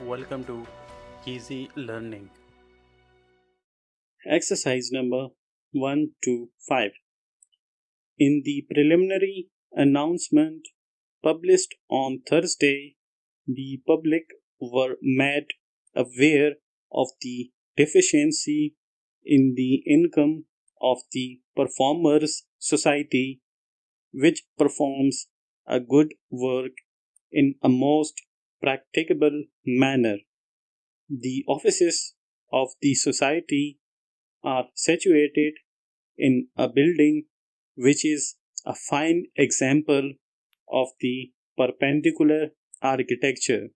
Welcome to Easy Learning. Exercise number 125. In the preliminary announcement published on Thursday, the public were made aware of the deficiency in the income of the Performers Society, which performs a good work in a most practicable manner. The offices of the society are situated in a building which is a fine example of the perpendicular architecture,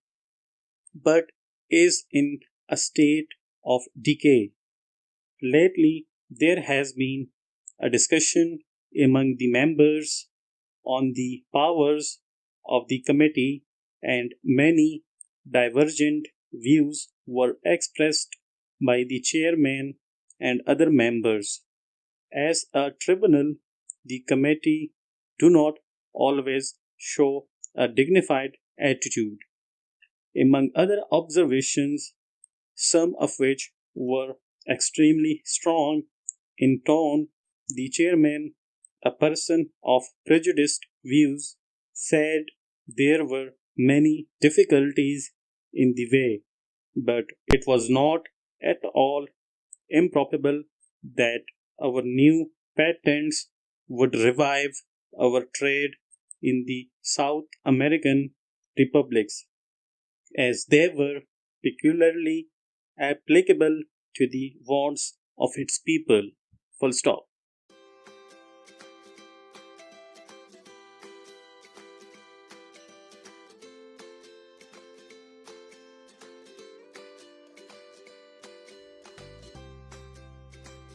but is in a state of decay. Lately, there has been a discussion among the members on the powers of the committee, and many divergent views were expressed by the chairman and other members. As a tribunal, the committee do not always show a dignified attitude. Among other observations, some of which were extremely strong in tone, the chairman, a person of prejudiced views, said there were many difficulties in the way, but it was not at all improbable that our new patents would revive our trade in the South American republics, as they were peculiarly applicable to the wants of its people. Full stop.